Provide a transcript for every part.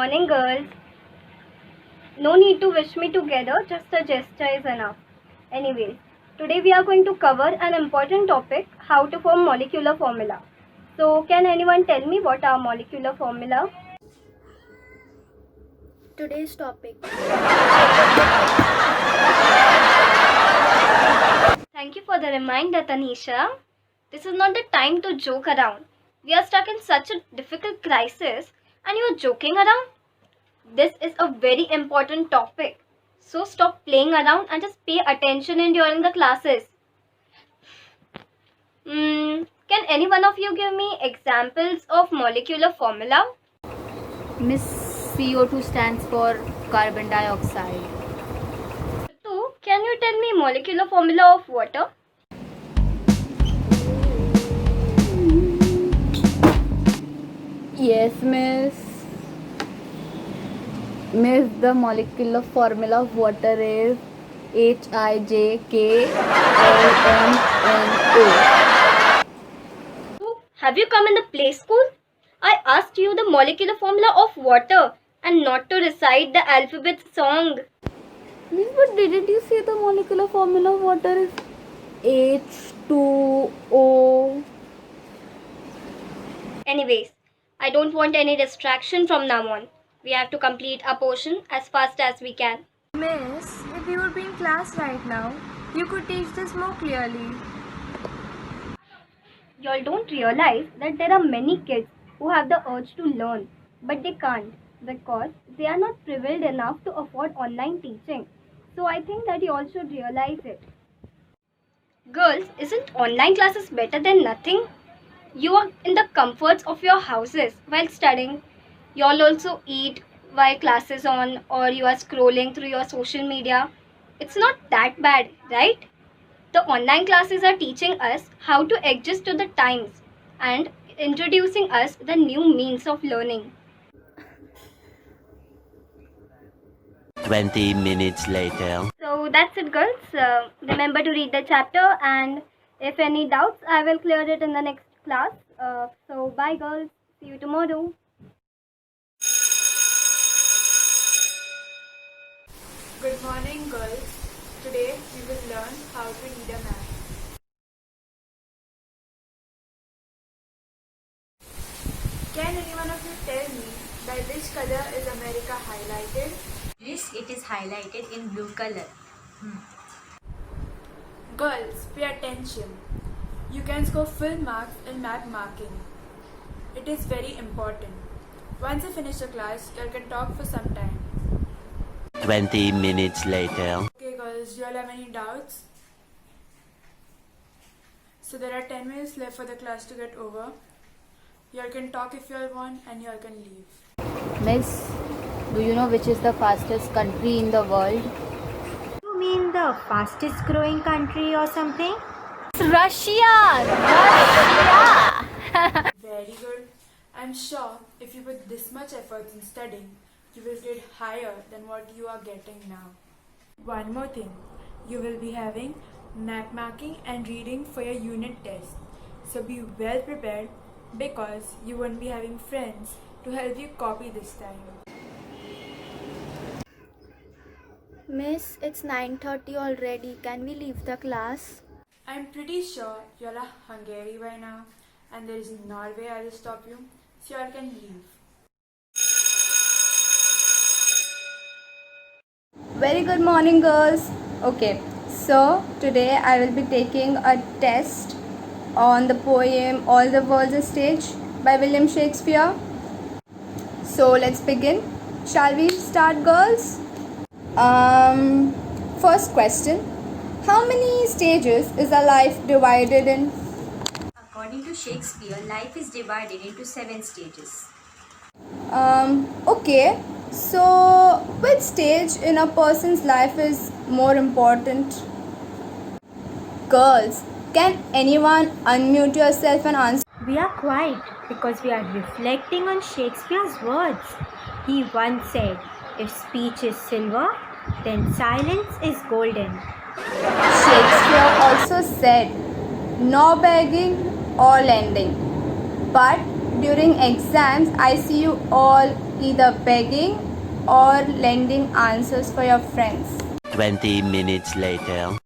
morning, girls. No need to wish me together, just a gesture is enough. Anyways, today we are going to cover an important topic, how to form molecular formula. So, can anyone tell me what are molecular formula? Today's topic. Thank you for the reminder, Tanisha. This is not the time to joke around. We are stuck in such a difficult crisis and you are joking around? This is a very important topic. So stop playing around and just pay attention in during the classes. Can any one of you give me examples of molecular formula? Miss CO2 stands for carbon dioxide. Two, can you tell me molecular formula of water? Yes, Miss. Miss, the molecular formula of water is HIJKLMNO. Have you come in the play school? I asked you the molecular formula of water and not to recite the alphabet song. Miss, but didn't you say the molecular formula of water is H2O? Anyways, I don't want any distraction from now on. We have to complete our portion as fast as we can. Miss, if you would be in class right now, you could teach this more clearly. Y'all don't realize that there are many kids who have the urge to learn, but they can't because they are not privileged enough to afford online teaching. So I think that you all should realize it. Girls, isn't online classes better than nothing? You are in the comforts of your houses while studying. You all also eat while classes on, or you are scrolling through your social media. It's not that bad, right? The online classes are teaching us how to adjust to the times and introducing us the new means of learning. 20 minutes later. So that's it, girls. Remember to read the chapter, and if any doubts, I will clear it in the next class. So bye, girls. See you tomorrow. Good morning, girls. Today we will learn how to read a map. Can any one of you tell me by which color is America highlighted? Yes, it is highlighted in blue color. Girls, pay attention. You can score full marks in map marking. It is very important. Once you finish the class, you can talk for some time. 20 minutes later. Okay, girls, do you all have any doubts? So there are 10 minutes left for the class to get over. You all can talk if you all want, and you all can leave. Miss, do you know which is the fastest country in the world? You mean the fastest growing country or something? Russia! Very good. I'm sure if you put this much effort in studying, you will get higher than what you are getting now. One more thing, you will be having map marking and reading for your unit test. So be well prepared because you won't be having friends to help you copy this time. Miss, it's 9:30 already. Can we leave the class? I'm pretty sure you all are Hungary by now and there is no way I will stop you, so you all can leave. Very good morning, girls. Okay, so today I will be taking a test on the poem All the World's a Stage by William Shakespeare. So let's begin. Shall we start, girls? First question. How many stages is a life divided in? According to Shakespeare, life is divided into 7 stages. Okay. So, which stage in a person's life is more important? Girls, can anyone unmute yourself and answer? We are quiet because we are reflecting on Shakespeare's words. He once said, "If speech is silver, then silence is golden." Shakespeare also said, no begging or lending, but during exams, I see you all either begging or lending answers for your friends. 20 minutes later.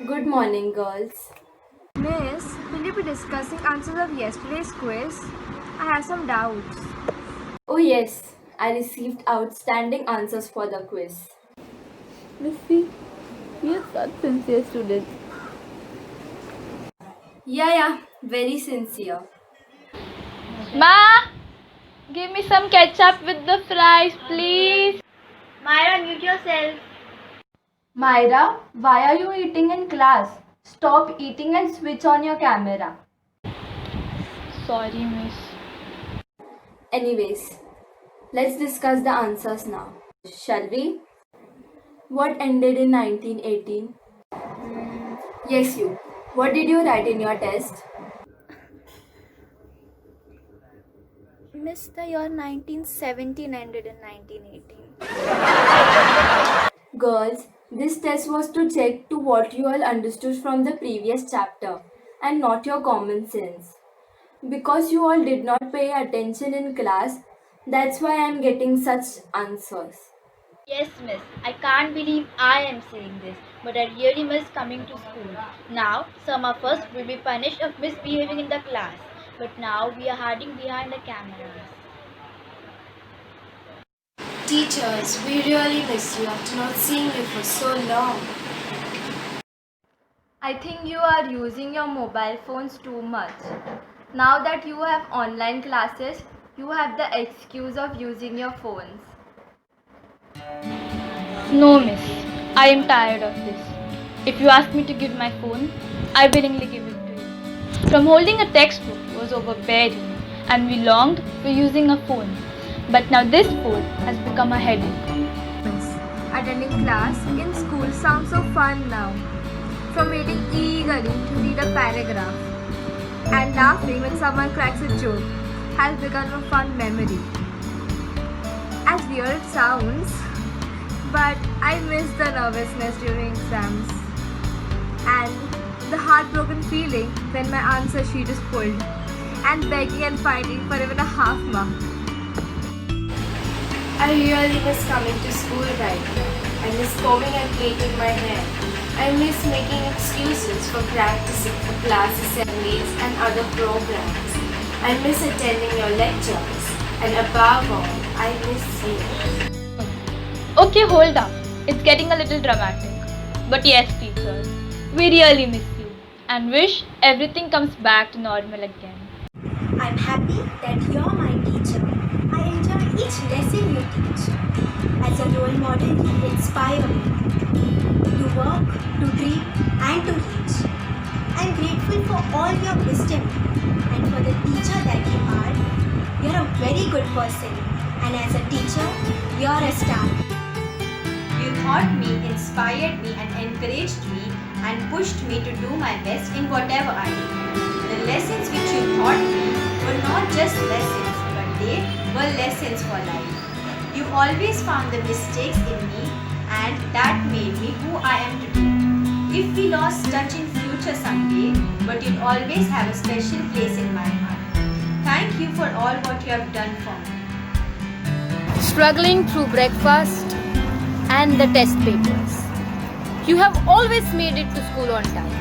Good morning, girls. Miss, will you be discussing answers of yesterday's quiz? I have some doubts. Oh, yes, I received outstanding answers for the quiz. Missy, we are such sincere students. Yeah, very sincere. Ma, give me some ketchup with the fries, please. Myra, mute yourself. Myra, why are you eating in class? Stop eating and switch on your camera. Sorry, miss. Anyways, let's discuss the answers now. Shall we? What ended in 1918? Yes, you. What did you write in your test? Miss, the year 1917 ended in 1918. Girls, this test was to check to what you all understood from the previous chapter and not your common sense. Because you all did not pay attention in class, that's why I am getting such answers. Yes, miss. I can't believe I am saying this, but I really miss coming to school. Now, some of us will be punished of misbehaving in the class, but now we are hiding behind the cameras. Teachers, we really miss you after not seeing you for so long. I think you are using your mobile phones too much. Now that you have online classes, you have the excuse of using your phones. No, miss. I am tired of this. If you ask me to give my phone, I willingly give it to you. From holding a textbook was overbearing, and we longed for using a phone. But now this phone has become a headache. Attending class in school sounds so fun now. From waiting eagerly to read a paragraph and laughing when someone cracks a joke has become a fun memory. As weird it sounds, but I miss the nervousness during exams and the heartbroken feeling when my answer sheet is pulled and begging and fighting for even a half mark. I really miss coming to school right now. I miss combing and plaiting my hair. I miss making excuses for practicing for class assemblies and other programs. I miss attending your lectures. And above all, I miss you. Okay, hold up. It's getting a little dramatic. But yes, teachers, we really miss you and wish everything comes back to normal again. I'm happy that you're my teacher. I enjoy each lesson you teach. As a role model, you inspire me to work, to dream, and to reach. I'm grateful for all your wisdom and for the teacher that you are. You're a very good person, and as a teacher, you're a star. You taught me, inspired me, and encouraged me, and pushed me to do my best in whatever I did. The lessons which you taught me were not just lessons, but they were lessons for life. You always found the mistakes in me, and that made me who I am today. If we lost touch in future someday, but you'll always have a special place in my heart. Thank you for all what you have done for me. Struggling through breakfast and the test papers. You have always made it to school on time.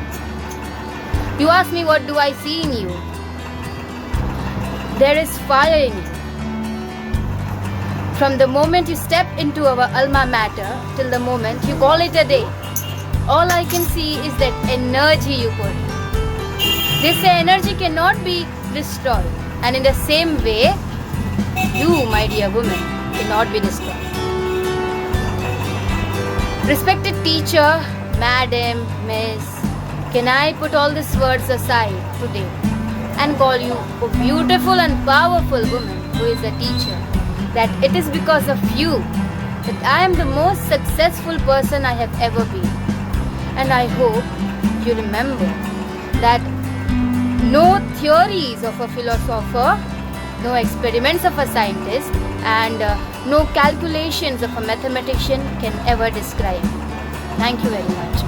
You ask me, what do I see in you? There is fire in you. From the moment you step into our alma mater till the moment you call it a day, all I can see is that energy you put. They say energy cannot be destroyed, and in the same way, you, my dear woman, cannot be destroyed. Respected teacher, madam, miss, can I put all these words aside today and call you a beautiful and powerful woman who is a teacher? That it is because of you that I am the most successful person I have ever been. And I hope you remember that no theories of a philosopher, no experiments of a scientist, and no calculations of a mathematician can ever describe me. Thank you very much.